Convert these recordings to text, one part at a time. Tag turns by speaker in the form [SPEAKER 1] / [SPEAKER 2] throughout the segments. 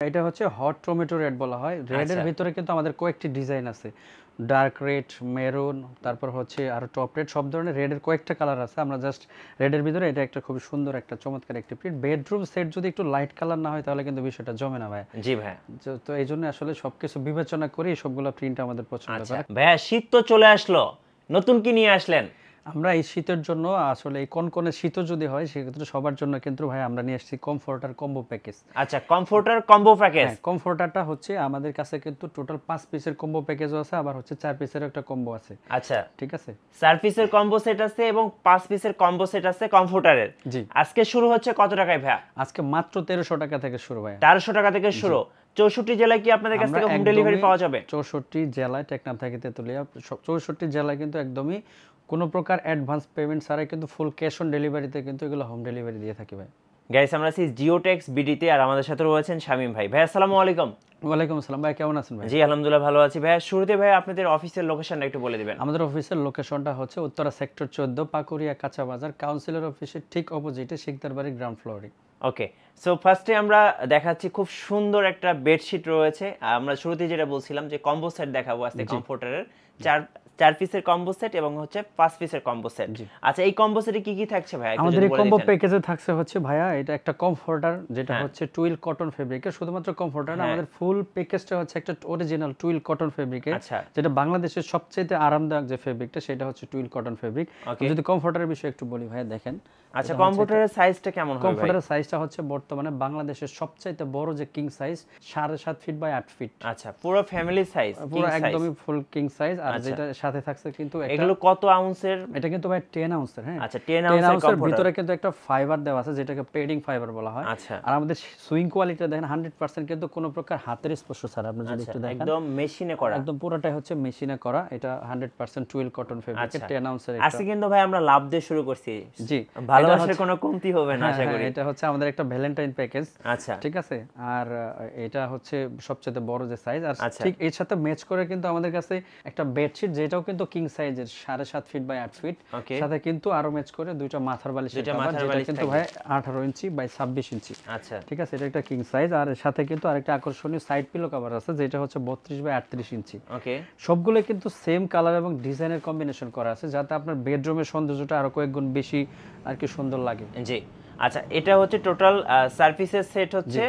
[SPEAKER 1] এটা হচ্ছে hot tomato red বলা হয়। রেডের
[SPEAKER 2] আচ্ছা।
[SPEAKER 1] ভিতরে কিন্তু আমাদের কয়েকটি ডিজাইন আছে, ডার্ক রেড, মেরুন, তারপর হচ্ছে আরো টপ রেড, সব ধরনের রেডের কয়েকটা কালার আছে। আমরা জাস্ট রেডের ভিতরে এটা একটা খুব সুন্দর একটা চমৎকার একটি প্রিন্ট। বেডরুম সেট যদি একটু লাইট কালার না হয় তাহলে কিন্তু বিষয়টা জমে না ভাই।
[SPEAKER 2] জি ভাই।
[SPEAKER 1] তো এই জন্য আসলে সবকিছু বিবেচনা করে সবগুলো প্রিন্ট আমাদের পছন্দ
[SPEAKER 2] আচ্ছা
[SPEAKER 1] করে।
[SPEAKER 2] ভাইয়া, শীত তো চলে আসলো, নতুন কি নিয়ে আসলেন?
[SPEAKER 1] আমরা এই শীতের জন্য আসলে এই কনকনে শীতও যদি হয় সেক্ষেত্রে সবার জন্য কিন্তু ভাই আমরা নিয়ে এসেছি কমফোর্টার কম্বো প্যাকেজ।
[SPEAKER 2] আচ্ছা, কমফোর্টার কম্বো প্যাকেজ।
[SPEAKER 1] হ্যাঁ, কমফোর্টারটা হচ্ছে আমাদের কাছে কিন্তু টোটাল 5 পিসের কম্বো প্যাকেজও আছে, আবার হচ্ছে 4 পিসের একটা কম্বো আছে।
[SPEAKER 2] আচ্ছা,
[SPEAKER 1] ঠিক আছে,
[SPEAKER 2] 4 পিসের কম্বো সেট আছে এবং 5 পিসের কম্বো সেট আছে কমফোর্টারের।
[SPEAKER 1] জি।
[SPEAKER 2] আজকে শুরু হচ্ছে কত টাকায় ভাইয়া?
[SPEAKER 1] আজকে মাত্র 1300 টাকা থেকে শুরু ভাই।
[SPEAKER 2] 1300 টাকা থেকে শুরু। 64 জেলায় কি আপনাদের কাছ থেকে হোম ডেলিভারি পাওয়া যাবে?
[SPEAKER 1] 64 জেলায়, টেকনাফ থেকে তেতুলিয়া 64 জেলায় কিন্তু একদমই কোনো প্রকার অ্যাডভান্স পেমেন্ট ছাড়াই কিন্তু ফুল ক্যাশ অন ডেলিভারিতে কিন্তু এগুলো হোম ডেলিভারি দিয়ে থাকি ভাই।
[SPEAKER 2] গাইস, আমরা আছি জিওটেক্স বিডিতে, আর আমাদের সাথে রয়েছেন শামীম ভাই। ভাই আসসালামু আলাইকুম।
[SPEAKER 1] ওয়ালাইকুম আসসালাম ভাই, কেমন আছেন ভাই?
[SPEAKER 2] জি আলহামদুলিল্লাহ ভালো আছি ভাই। শুরুতে ভাই আপনাদের অফিসের লোকেশনটা একটু বলে দিবেন।
[SPEAKER 1] আমাদের অফিসের লোকেশনটা হচ্ছে উত্তরা সেক্টর 14, পাকুরিয়া কাঁচা বাজার, কাউন্সিলর অফিসের ঠিক অপোজিটে শিকদার বাড়ির গ্রাউন্ড ফ্লোরে।
[SPEAKER 2] ওকে, সো ফার্স্টে আমরা দেখাচ্ছি খুব সুন্দর একটা বেডশিট রয়েছে। আমরা শুরুতে যেটা বলছিলাম যে কম্বো সেট দেখাবো আজকে কমফোর্টারের, চার পিসের কম্বো সেট এবং হচ্ছে 5 পিসের কম্বো সেট। আচ্ছা, এই কম্বো সেটে কি কি থাকছে ভাই?
[SPEAKER 1] আমাদের এই কম্বো প্যাকেজে থাকছে হচ্ছে ভাইয়া এটা একটা কমফোর্টার যেটা হচ্ছে টুইল কটন ফেব্রিকের। শুধুমাত্র কমফোর্টার না, আমাদের ফুল প্যাকেজটা হচ্ছে একটা অরিজিনাল টুইল কটন ফেব্রিকের।
[SPEAKER 2] আচ্ছা,
[SPEAKER 1] যেটা বাংলাদেশের সবচেয়ে আরামদায়ক যে ফেব্রিকটা সেটা হচ্ছে টুইল কটন ফেব্রিক। যদি কমফোর্টারের বিষয়ে একটু বলি ভাইয়া, দেখেন।
[SPEAKER 2] আচ্ছা, কমফোর্টারের সাইজটা কেমন হবে ভাই?
[SPEAKER 1] কমফোর্টারের সাইজটা হচ্ছে বর্তমানে বাংলাদেশের সবচাইতে বড় যে king size 7.5 feet by 8 feet.
[SPEAKER 2] আচ্ছা, পুরো ফ্যামিলি সাইজ,
[SPEAKER 1] পুরো একদমই ফুল কিং সাইজ। আর যেটা সাথে থাকছে কিন্তু
[SPEAKER 2] এগুলো কত আউন্সের?
[SPEAKER 1] এটা কিন্তু ভাই 10 আউন্সের। হ্যাঁ,
[SPEAKER 2] আচ্ছা, 10 আউন্সের
[SPEAKER 1] ভিতরে কিন্তু একটা ফাইবার দেওয়া আছে যেটাকে পেডিং ফাইবার বলা হয়।
[SPEAKER 2] আচ্ছা,
[SPEAKER 1] আর আমাদের সুইং কোয়ালিটিটা দেখেন 100% কিন্তু কোনো প্রকার হাতের স্পর্শ ছাড়া। আপনি যদি একটু দেখেন
[SPEAKER 2] একদম মেশিনে করা,
[SPEAKER 1] একদম পুরোটাই হচ্ছে মেশিনে করা। এটা 100% টুইল কটন ফেব্রিকের 10 আউন্সের।
[SPEAKER 2] আজকে কিন্তু ভাই আমরা লাভ দিয়ে শুরু করছি।
[SPEAKER 1] জি,
[SPEAKER 2] ভালোবাসার কোনো কমতি হবে না আশা করি।
[SPEAKER 1] এটা হচ্ছে আমাদের একটা ভ্যালেন্টাইন প্যাকেজ।
[SPEAKER 2] আচ্ছা,
[SPEAKER 1] ঠিক আছে। আর এটা হচ্ছে সবচেয়ে বড় যে সাইজ। আর ঠিক এর সাথে ম্যাচ করে কিন্তু আমাদের কাছে একটা বেডশিট যেটাও কিন্তু কিং সাইজের 7.5 ফিট বাই 8 ফিট। সাথে কিন্তু আরো ম্যাচ করে দুইটা মাথার বালিশের কভার যেটা কিন্তু ভাই 18 ইঞ্চি বাই 26 ইঞ্চি।
[SPEAKER 2] আচ্ছা,
[SPEAKER 1] ঠিক আছে, এটা একটা কিং সাইজ। আর সাথে কিন্তু আরেকটা আকর্ষণীয় সাইড পিলো কভার আছে যেটা হচ্ছে 32 বাই 38 ইঞ্চি।
[SPEAKER 2] ওকে,
[SPEAKER 1] সবগুলো কিন্তু সেম কালার এবং ডিজাইনের কম্বিনেশন করা আছে যাতে আপনার বেডরুমের সৌন্দর্যটা আরো কয়েক গুণ বেশি আর কি সুন্দর লাগে।
[SPEAKER 2] জি। আচ্ছা, এটা হচ্ছে টোটাল সারফেসের সেট হচ্ছে।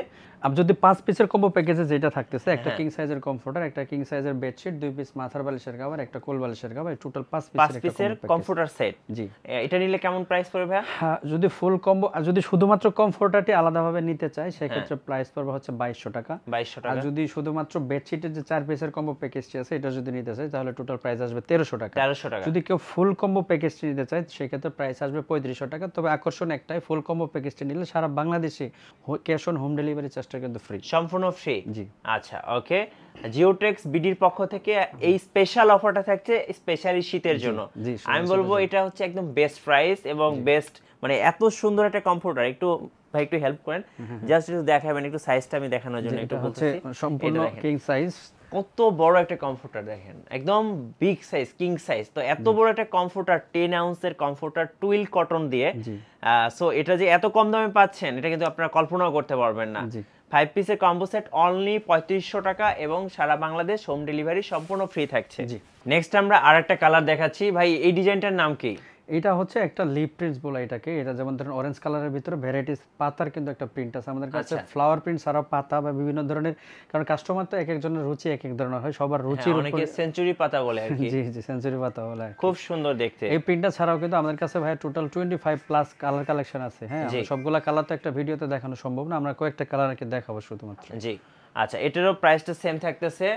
[SPEAKER 1] আপনি যদি 5 পিসের কম্বো প্যাকেজে যেটা থাকতেছে, একটা কিং সাইজের কমফোর্টার, একটা কিং সাইজের বেডশিট, 2 পিস মাথার বালিশের কভার, একটা কোল বালিশের কভার, টোটাল 5
[SPEAKER 2] পিসের কমফোর্টার সেট।
[SPEAKER 1] জি,
[SPEAKER 2] এটা নিলে কেমন প্রাইস পড়বে ভাই?
[SPEAKER 1] হ্যাঁ, যদি ফুল কম্বো আর যদি শুধুমাত্র কমফোর্টারটি আলাদাভাবে নিতে চাই সেক্ষেত্রে প্রাইস পড়বে হচ্ছে 2200 টাকা।
[SPEAKER 2] 2200 টাকা।
[SPEAKER 1] আর যদি শুধুমাত্র বেডশিটের যে 4 পিসের কম্বো প্যাকেজটি আছে এটা যদি নিতে চাই তাহলে টোটাল প্রাইস আসবে 1300 টাকা।
[SPEAKER 2] 1300 টাকা।
[SPEAKER 1] যদি কেউ ফুল কম্বো প্যাকেজটি নিতে চায় সেক্ষেত্রে প্রাইস আসবে 3500 টাকা। তবে আকর্ষণ একটাই, ফুল কম্বো প্যাকেজটি নিলে সারা বাংলাদেশে ক্যাশ অন হোম ডেলিভারি চার্জটা কিন্তু ফ্রি,
[SPEAKER 2] সম্পূর্ণ ফ্রি।
[SPEAKER 1] জি।
[SPEAKER 2] আচ্ছা, ওকে। জিওটেক্স বিডির পক্ষ থেকে এই স্পেশাল অফারটা থাকছে স্পেশালি শীতের জন্য। আমি বলবো এটা হচ্ছে একদম বেস্ট প্রাইস এবং বেস্ট, মানে এত সুন্দর একটা কমফোর্টার। একটু ভাই একটু হেল্প করেন, জাস্ট একটু দেখাবেন একটু সাইজটা আমি দেখানোর জন্য একটু বলতেছি।
[SPEAKER 1] সম্পূর্ণ কিং সাইজ,
[SPEAKER 2] কত বড় একটা কমফোর্টার দেখেন, একদম বিগ সাইজ, কিং সাইজ। তো এত বড় একটা কমফোর্টার, 10 আউন্সের কমফোর্টার টুইল কটন দিয়ে, সো এটা যে এত কম দামে পাচ্ছেন এটা কিন্তু আপনারা কল্পনাও করতে পারবেন না। 5 পিসের কম্বো সেট অনলি 3500 টাকা এবং সারা বাংলাদেশ হোম ডেলিভারি সম্পূর্ণ ফ্রি থাকছে। নেক্সট আমরা আরেকটা কালার দেখাচ্ছি ভাই, এই ডিজাইনটার নাম কি?
[SPEAKER 1] এটা হচ্ছে একটা লিপ প্রিন্টস বলে এটাকে। এটা যেমন ধরেন অরেঞ্জ কালারের ভিতরে ভ্যারাইটিস পাতার কিন্তু একটা প্রিন্ট আছে আমাদের কাছে। ফ্লাওয়ার প্রিন্ট ছাড়াও পাতা বা বিভিন্ন ধরনের, কারণ কাস্টমার তো এক একজনের রুচি এক এক ধরনের হয়, সবার রুচির উপর।
[SPEAKER 2] অনেকে সেঞ্চুরি পাতা বলে আর কি।
[SPEAKER 1] জি জি, সেঞ্চুরি পাতা বলে।
[SPEAKER 2] খুব সুন্দর দেখতে।
[SPEAKER 1] এই প্রিন্টটা ছাড়াও কিন্তু আমাদের কাছে ভাই টোটাল 25 প্লাস কালার কালেকশন আছে। হ্যাঁ, সবগুলা কালার তো একটা ভিডিওতে দেখানো সম্ভব না, আমরা কয়েকটা কালার আর কি দেখাবো শুধুমাত্র।
[SPEAKER 2] জি। আচ্ছা, এটারও প্রাইসটা সেম থাকতেছে।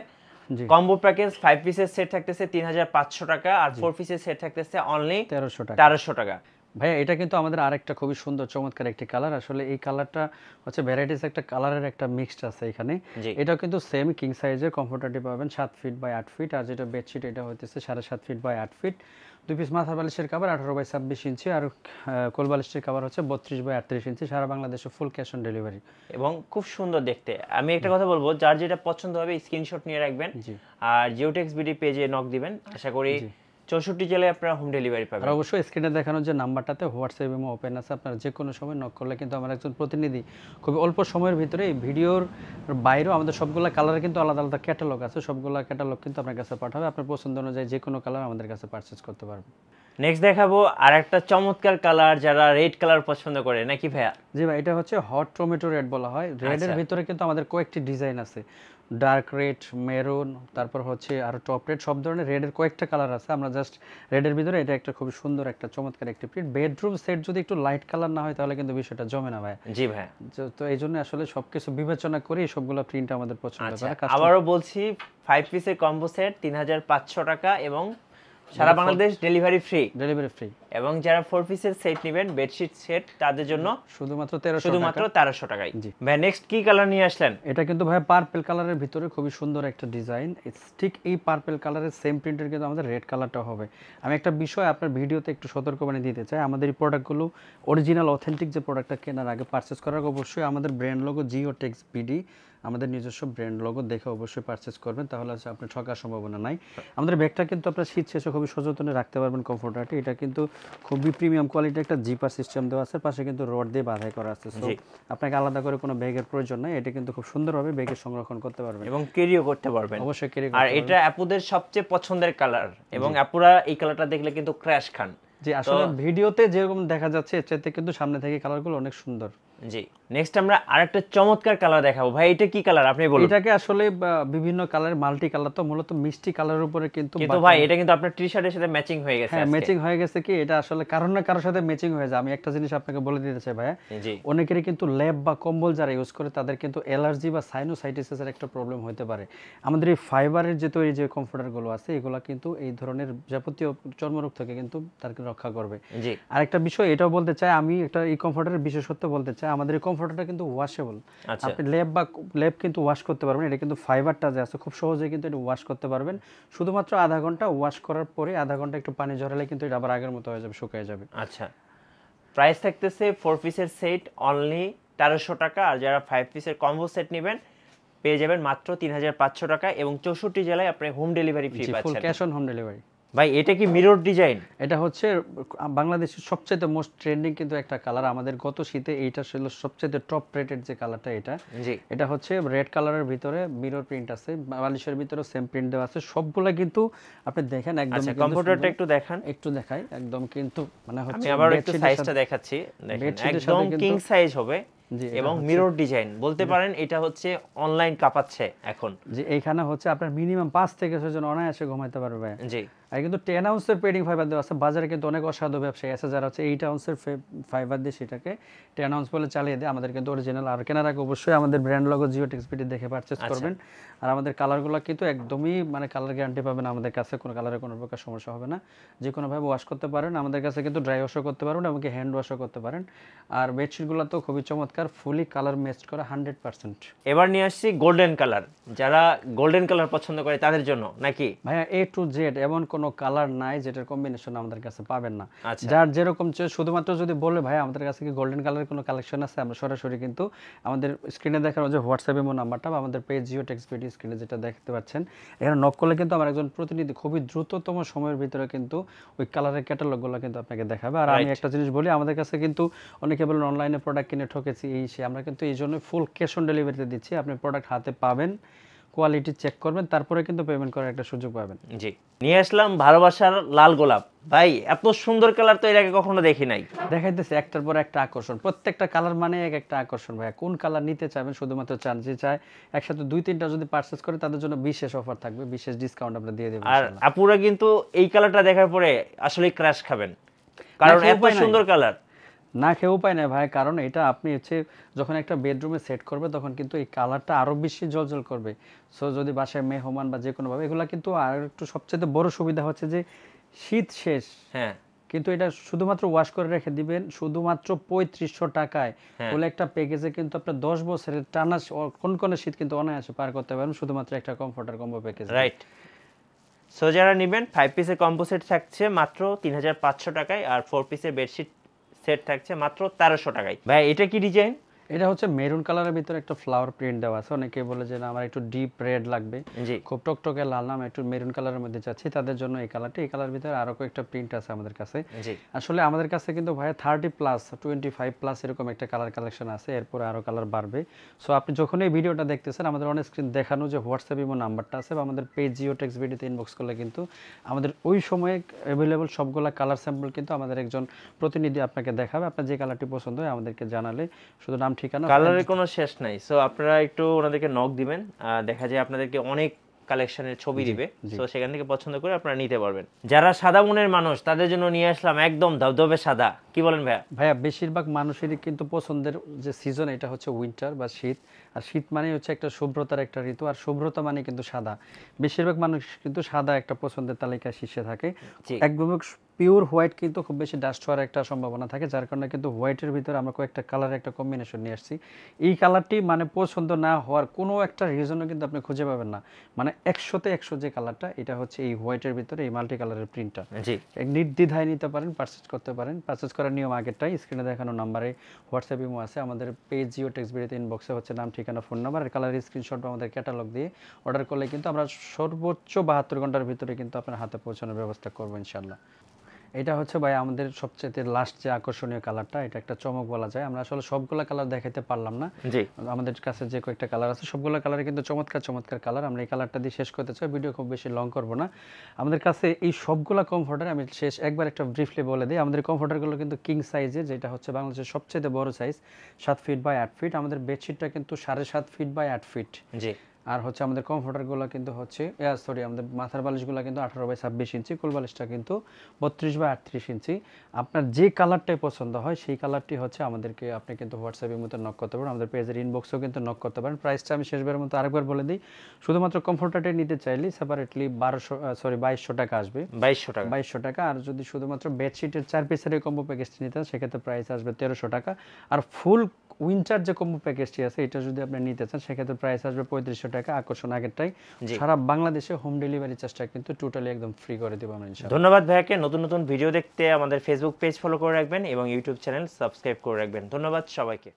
[SPEAKER 2] কম্বো প্যাকেজ 5 পিসের সেট থাকতেছে 3500 টাকা আর 4 পিসের সেট থাকতেছে অনলি 1300 টাকা।
[SPEAKER 1] ভাইয়া এটা কিন্তু আমাদের আরেকটা খুবই সুন্দর চমৎকার একটি কালার। আসলে এই কালারটা হচ্ছে ভ্যারাইটিস একটা কালারের একটা মিক্সড আছে এখানে। এটাও কিন্তু সেম কিং সাইজের কমফোর্টারটি পাবেন 7 ফিট বাই 8 ফিট। আর যেটা বেডশিট এটা হইতেছে 7.5 ফিট বাই 8 ফিট। 2 পিস মাথার বালিশের কভার 18 বাই 26 ইঞ্চি আর কোল বালিশের কভার হচ্ছে 32 বাই 38 ইঞ্চি। সারা বাংলাদেশে ফুল ক্যাশ অন ডেলিভারি
[SPEAKER 2] এবং খুব সুন্দর দেখতে। আমি একটা কথা বলবো, যার যেটা পছন্দ হবে স্ক্রিনশট নিয়ে রাখবেন আর জিওটেক্স বিডি পেজে নক দিবেন। আশা করি 64 জেলায় আপনারা হোম ডেলিভারি পাবেন।
[SPEAKER 1] আর অবশ্যই স্ক্রিনে দেখানো যে নাম্বারটাতে হোয়াটসঅ্যাপ এবং ওপেন আছে, আপনারা যে কোনো সময় নক করলে কিন্তু আমার একজন প্রতিনিধি খুব অল্প সময়ের ভিতরে এই ভিডিওর বাইরেও আমাদের সবগুলা কালারে কিন্তু আলাদা আলাদা ক্যাটালগ আছে, সবগুলা ক্যাটালগ কিন্তু আপনার কাছে পাঠাবে, আপনার পছন্দ অনুযায়ী যে কোনো কালার আমাদের কাছে পারচেজ করতে পারবেন।
[SPEAKER 2] নেক্সট দেখাবো আর একটা চমৎকার কালার, যারা রেড কালার পছন্দ করে নাকি ভাইয়া?
[SPEAKER 1] জি ভাই, এটা হচ্ছে হট টমেটো রেড বলা হয়। রেডের ভিতরে কিন্তু আমাদের কয়েকটি ডিজাইন আছে, ডার্ক রেড, মেরুন, তারপর হচ্ছে আর টপ রেড, সব ধরনের রেডের কয়েকটা কালার আছে। আমরা জাস্ট রেডের ভিতরে এটা একটা খুব সুন্দর একটা চমৎকার একটি প্রিন্ট। বেডরুম সেট যদি একটু লাইট কালার না হয় তাহলে কিন্তু বিষয়টা জমে না ভাই।
[SPEAKER 2] জি ভাই,
[SPEAKER 1] তো এই জন্য আসলে সবকিছু বিবেচনা করে সবগুলো প্রিন্ট আমাদের পছন্দ করে।
[SPEAKER 2] আবারও বলছি 5 পিসের কম্বো সেট 3500 টাকা এবং সারা বাংলাদেশ ডেলিভারি ফ্রি। এবং যারা 4 পিসের সেট নেবেন বেডশিট সেট তাদের জন্য
[SPEAKER 1] শুধুমাত্র
[SPEAKER 2] 1300 টাকায়। ভাই নেক্সট কি কালার নিয়ে আসলেন?
[SPEAKER 1] এটা কিন্তু ভাই পার্পল কালারের ভিতরে খুবই সুন্দর একটা ডিজাইন। ঠিক এই পার্পল কালারের সেম প্রিন্টের কিন্তু আমাদের রেড কালারটা হবে। আমি একটা বিষয় আপনার ভিডিওতে একটু সতর্কবাণী দিতে চাই, আমাদের এই প্রোডাক্টগুলো অরিজিনাল অথেন্টিক যে প্রোডাক্টটা কেনার আগে পারচেজ করার আগে অবশ্যই আমাদের ব্র্যান্ড লোগো জিওটেক্স বিডি, আমাদের নিজস্ব ব্র্যান্ড লোগো দেখে অবশ্যই পারচেজ করবেন, তাহলে হচ্ছে আপনার ঠকার সম্ভাবনা নাই। আমাদের ব্যাগটা কিন্তু আপনার শীত শেষে খুবই সযত্নে রাখতে পারবেন কমফোর্টারটি। এটা কিন্তু খুবই প্রিমিয়াম কোয়ালিটির একটা জিপার সিস্টেম দেওয়া আছে, পাশে কিন্তু রড দিয়ে বাঁধাই করা আছে। সো আপনাকে আলাদা করে কোনো ব্যাগের প্রয়োজন নাই, এটা কিন্তু খুব সুন্দরভাবে ব্যাগে সংরক্ষণ করতে পারবেন
[SPEAKER 2] এবং ক্যারিও করতে পারবেন।
[SPEAKER 1] অবশ্যই ক্যারি।
[SPEAKER 2] আর এটা আপুদের সবচেয়ে পছন্দের কালার এবং আপুরা এই কালারটা দেখলে কিন্তু ক্র্যাশ খান।
[SPEAKER 1] জি, আসলে ভিডিওতে যেরকম দেখা যাচ্ছে এর চাইতে কিন্তু সামনে থেকে কালারগুলো অনেক সুন্দর।
[SPEAKER 2] জি, নেক্সট আমরা আরেকটা চমৎকার কালার দেখাবো। ভাই এটা কি কালার আপনি বলুন?
[SPEAKER 1] এটাকে আসলে বিভিন্ন কালার, মাল্টি কালার, তো মূলত মিষ্টি কালারের উপরে কিন্তু
[SPEAKER 2] ভাই এটা কিন্তু আপনার টি-শার্টের সাথে ম্যাচিং হয়ে গেছে।
[SPEAKER 1] হ্যাঁ, ম্যাচিং হয়ে গেছে। কি এটা আসলে কারণ না কারোর সাথে ম্যাচিং হয়ে যায়। আমি একটা জিনিস আপনাকে বলে দিতে চাই ভাই, অনেকেরই কিন্তু ল্যাব বা কম্বল যারা ইউজ করে তাদের কিন্তু অ্যালার্জি বা সাইনোসাইটিসের একটা প্রবলেম হতে পারে। আমাদের এই ফাইবারের যে তৈরি যে কমফোর্টারগুলো আছে এগুলো কিন্তু এই ধরনের যাবতীয় চর্মরোগ থেকে কিন্তু তাদেরকে রক্ষা করবে। আরেকটা বিষয় এটাও বলতে চাই, আমি একটা এই কমফোর্টারের বিশেষত্ব বলতে চাই, আমাদের এই কমফোর্টারটা কিন্তু ওয়াশেবল। আপনি ল্যাব কিন্তু ওয়াশ করতে পারবেন। এটা কিন্তু ফাইবারটা যে আছে খুব সহজে কিন্তু এটা ওয়াশ করতে পারবেন। শুধুমাত্র আধা ঘন্টা ওয়াশ করার পরে আধা ঘন্টা একটু পানি ঝরালে কিন্তু এটা আবার আগের মতো হয়ে যাবে, শুকিয়ে যাবে।
[SPEAKER 2] আচ্ছা, প্রাইস থাকতেছে 4 পিসের সেট অনলি 1300 টাকা, আর যারা 5 পিসের কম্বো সেট নেবেন পেয়ে যাবেন মাত্র 3500 টাকা এবং 64 জেলায় আপনি হোম ডেলিভারি ফ্রি পাচ্ছেন।
[SPEAKER 1] Full cash on home delivery.
[SPEAKER 2] ভাই এটা কি মিরর ডিজাইন?
[SPEAKER 1] এটা হচ্ছে বাংলাদেশের সবচেয়ে মোস্ট ট্রেন্ডিং কিন্তু একটা কালার। আমাদের গত শীতে এইটা ছিল সবচেয়ে টপ রেটেড যে কালারটা। এটা হচ্ছে রেড কালারের ভিতরে মিরর প্রিন্ট আছে, বালিশের ভিতরে সেম প্রিন্ট দেওয়া আছে। সবগুলা কিন্তু আপনি দেখেন একদম।
[SPEAKER 2] আচ্ছা, কম্পিউটারটা একটু দেখান।
[SPEAKER 1] একটু দেখাই একদম কিন্তু মানে হচ্ছে
[SPEAKER 2] আমি আবার একটু সাইজটা দেখাচ্ছি। দেখেন একদম কিং সাইজ হবে এবং মিরর ডিজাইন বলতে পারেন এটা হচ্ছে অনলাইন কাঁপাচ্ছে এখন।
[SPEAKER 1] যে এইখানে হচ্ছে আপনার মিনিমাম 5 থেকে 6 জন অনায়াসে ঘুমাইতে পারবে। জি, আর কিন্তু 10 আউন্সের পেডিং ফাইবার দেওয়া আছে। বাজারে কিন্তু অনেক অসাধু ব্যবসায়ী আছে যারা হচ্ছে 8 আউন্সের ফাইবার দিয়ে সেটাকে 10 আউন্স বলে চালিয়ে দেয়। আমাদের কিন্তু অরিজিনাল। আর কেনার আগে অবশ্যই আমাদের ব্র্যান্ড লোগো জিওটেক্স বিডি দেখে পারচেজ করবেন। আর আমাদের কালারগুলো কিন্তু একদমই মানে কালার গ্যারান্টি পাবেন আমাদের কাছে, কোনো কালারে কোনো প্রকার সমস্যা হবে না। যে কোনোভাবে ওয়াশ করতে পারেন, আমাদের কাছে কিন্তু ড্রাই ওয়াশও করতে পারেন এমনকি হ্যান্ড ওয়াশও করতে পারেন। আর বেডশিটগুলো তো খুবই চমৎকার, ফুলি কালার ম্যাচ করা 100%।
[SPEAKER 2] এবার নিয়ে আসছি গোল্ডেন কালার। যারা গোল্ডেন কালার পছন্দ করে তাদের জন্য নাকি
[SPEAKER 1] ভাইয়া A to Z এমন কোনো কালার নাই যেটার কম্বিনেশন আমাদের কাছে পাবেন না। যার যেরকম শুধুমাত্র যদি বলে ভাই আমাদের কাছে কি গোল্ডেন কালারের কোনো কালেকশন আছে, আমরা সরাসরি কিন্তু আমাদের স্ক্রিনে দেখানো যে হোয়াটসঅ্যাপ এমন নাম্বারটা বা আমাদের পেজ জিওটেক্স বিডি স্ক্রিনে যেটা দেখতে পাচ্ছেন, এখানে নক করলে কিন্তু আমার একজন প্রতিনিধি খুবই দ্রুততম সময়ের ভিতরে কিন্তু ওই কালারের ক্যাটালগুলো কিন্তু আপনাকে দেখাবে। আর আমি একটা জিনিস বলি, আমাদের কাছে কিন্তু অনেকে বলেন অনলাইনে প্রোডাক্ট কিনে ঠকেছি এই সে, আমরা কিন্তু এই জন্য ফুল ক্যাশ অন ডেলিভারিতে দিচ্ছি। আপনি প্রোডাক্ট হাতে পাবেন, কোয়ালিটি চেক করবেন, তারপরে কিন্তু পেমেন্ট করার একটা সুযোগ পাবেন।
[SPEAKER 2] জি, নিয়ে আসলাম ভালোবাসার লাল গোলাপ। ভাই এত সুন্দর কালার তো এর আগে কখনো দেখি নাই।
[SPEAKER 1] দেখাইতেছে একটার পর একটা আকর্ষণ, প্রত্যেকটা কালার মানে এক একটা আকর্ষণ। ভাই কোন কালার নিতে চাইবেন শুধুমাত্র চান, যে চায় একসাথে 2-3টা যদি পারচেজ করে তাদের জন্য বিশেষ অফার থাকবে, বিশেষ ডিসকাউন্ট আমরা দিয়ে দেব।
[SPEAKER 2] আর আপুরা কিন্তু এই কালারটা দেখার পরে আসলে ক্র্যাশ খাবেন, কারণ এত সুন্দর কালার।
[SPEAKER 1] না খেয়ে উপায় নেই ভাই, কারণ এটা আপনি হচ্ছে যখন একটা বেডরুমে সেট করবে তখন কিন্তু এই কালারটা আরো বেশি জ্বলজ্বল করবে। সো যদি বাসায় মেহমান বা যে কোনোভাবে এগুলা কিন্তু আর একটু সবচেয়ে বড় সুবিধা হচ্ছে যে শীত শেষ, হ্যাঁ, কিন্তু এটা শুধুমাত্র ওয়াশ করে রেখে দিবেন শুধুমাত্র 3500 টাকায়। বলে একটা প্যাকেজে কিন্তু আপনার 10 বছরের টানা কোন শীত কিন্তু অনায়াসে পার করতে পারবেন শুধুমাত্র একটা comforter combo package.
[SPEAKER 2] Right. So যারা নেবেন 5 পিসের কম্বো সেট থাকছে মাত্র 3500 টাকায়, আর 4 পিসের বেডশিট সেট থাকছে মাত্র 1300 টাকায়। ভাই এটা কি ডিজাইন?
[SPEAKER 1] এটা হচ্ছে মেরুন কালারের ভিতরে একটা ফ্লাওয়ার প্রিন্ট দেওয়া আছে। অনেকে বলে যে না আমার একটু ডিপ রেড লাগবে, খুব টকটকে লাল না, আমি একটু মেরুন কালারের মধ্যে চাচ্ছি, তাদের জন্য এই কালারটা। এই কালারের ভিতরে আরো কয়েকটা প্রিন্ট আছে আমাদের কাছে। আসলে আমাদের কাছে কিন্তু ভাই 30+ 25+ এরকম একটা কালার কালেকশন আছে, এরপর আরো কালার বাড়বে। সো আপনি যখন এই ভিডিওটা দেখতেছেন, আমাদের অন স্ক্রিন দেখানো যে হোয়াটসঅ্যাপ ইমো নাম্বারটা আছে বা আমাদের পেজ জিও টেক্সট ভিডিওতে ইনবক্স করলে কিন্তু আমাদের ওই সময়ে অ্যাভেলেবল সবগুলা কালার স্যাম্পল কিন্তু আমাদের একজন প্রতিনিধি আপনাকে দেখাবে। আপনার যে কালারটি পছন্দ হয় আমাদেরকে জানালে শুধু নাম ঠিকানা,
[SPEAKER 2] কালারের কোনো শেষ নাই। সো আপনারা একটু ওনাদেরকে নক দিবেন, দেখা যায় আপনাদেরকে অনেক কালেকশনের ছবি দিবে, সো সেখান থেকে পছন্দ করে আপনারা নিতে পারবেন। যারা সাদা মনের মানুষ তাদের জন্য নিয়ে আসলাম একদম ধবধবে সাদা। কি বলেন ভাইয়া?
[SPEAKER 1] ভাইয়া বেশিরভাগ মানুষেরই কিন্তু পছন্দের যে সিজন এটা হচ্ছে উইন্টার বা শীত। আর শীত মানে হচ্ছে একটা শুভ্রতার একটা ঋতু, আর শুভ্রতা মানে কিন্তু সাদা। বেশিরভাগ মানুষ কিন্তু সাদা একটা পছন্দের তালিকায় শীর্ষে থাকে। একদম পিওর হোয়াইট কিন্তু খুব বেশি ডাস্ট হওয়ার একটা সম্ভাবনা থাকে, যার কারণে কিন্তু হোয়াইটের ভিতরে আমরা কয়েকটা কালারের একটা কম্বিনেশন নিয়ে আসছি। এই কালারটি মানে পছন্দ না হওয়ার কোনো একটা রিজনও কিন্তু আপনি খুঁজে পাবেন না। মানে 100তে 100 যে কালারটা, এটা হচ্ছে এই হোয়াইটের ভিতরে এই মাল্টি কালারের প্রিন্টটা। নির্দ্বিধায় নিতে পারেন, পারচেজ করতে পারেন। পারচেজ করার নিয়ম আগেরটাই, স্ক্রিনে দেখানো নাম্বারে হোয়াটসঅ্যাপ ইমো আছে, আমাদের পেজ জিও টেক্সট ভিডিওতে ইনবক্সে হচ্ছে নাম ঠিকানা ফোন নাম্বার আর কালারের স্ক্রিনশট বা আমাদের ক্যাটালগ দিয়ে অর্ডার করলে কিন্তু আমরা সর্বোচ্চ 72 ঘন্টার ভিতরে কিন্তু আপনার হাতে পৌঁছানোর ব্যবস্থা করবো ইনশাল্লাহ। এটা হচ্ছে ভাই আমাদের সবচেয়ে লাস্ট যে আকর্ষণীয় কালারটা, এটা একটা চমক বলা যায়। আমরা আসলে সবগুলা কালার দেখাইতে পারলাম না, আমাদের কাছে যে কয়েকটা কালার আছে সবগুলা কালারে কিন্তু চমৎকার চমৎকার কালার। আমরা এই কালারটা দিয়ে শেষ করতে চাই, ভিডিও খুব বেশি লং করব না। আমাদের কাছে এই সবগুলা কমফোর্টার আমি শেষ একবার একটা ব্রিফলি বলে দিই। আমাদের কমফোর্টারগুলো কিন্তু কিং সাইজের, যেটা হচ্ছে বাংলাদেশের সবচেয়ে বড় সাইজ, 7 ফিট বাই 8 ফিট। আমাদের বেডশিটটা কিন্তু 7.5 ফিট বাই 8 ফিট। আর হচ্ছে আমাদের কমফোর্টারগুলো কিন্তু হচ্ছে আমাদের মাথার বালিশগুলো কিন্তু 18 বাই 26 ইঞ্চি, কোল বালিশটা কিন্তু 32 বাই 38 ইঞ্চি। আপনার যে কালারটাই পছন্দ হয় সেই কালারটি হচ্ছে আমাদেরকে আপনি কিন্তু হোয়াটসঅ্যাপের মতো নক করতে পারেন, আমাদের পেজের ইনবক্সেও কিন্তু নক করতে পারেন। প্রাইসটা আমি শেষবারের মতো আরেকবার বলে দিই, শুধুমাত্র কমফোর্টারটাই নিতে চাইলে সেপারেটলি 2200 টাকা আসবে, 2200 টাকা। আর যদি শুধুমাত্র বেডশিটের 4 পিসের এই কম্বো প্যাকেজটি নিতে চান সেক্ষেত্রে প্রাইস আসবে 1300 টাকা। আর ফুল উইন্টার যে কম্বো প্যাকেজটি আছে এটা যদি আপনি নিতে চান সেক্ষেত্রে প্রাইস আসবে 3500 টাকা। আকর্ষণ আগেরটাই, সারা বাংলাদেশে হোম ডেলিভারি চার্জটা কিন্তু টোটালি একদম ফ্রি করে দেব আমরা ইনশাআল্লাহ।
[SPEAKER 2] ধন্যবাদ ভাইয়াকে। নতুন নতুন ভিডিও দেখতে আমাদের ফেসবুক পেজ ফলো করে রাখবেন এবং ইউটিউব চ্যানেল সাবস্ক্রাইব করে রাখবেন। ধন্যবাদ সবাইকে।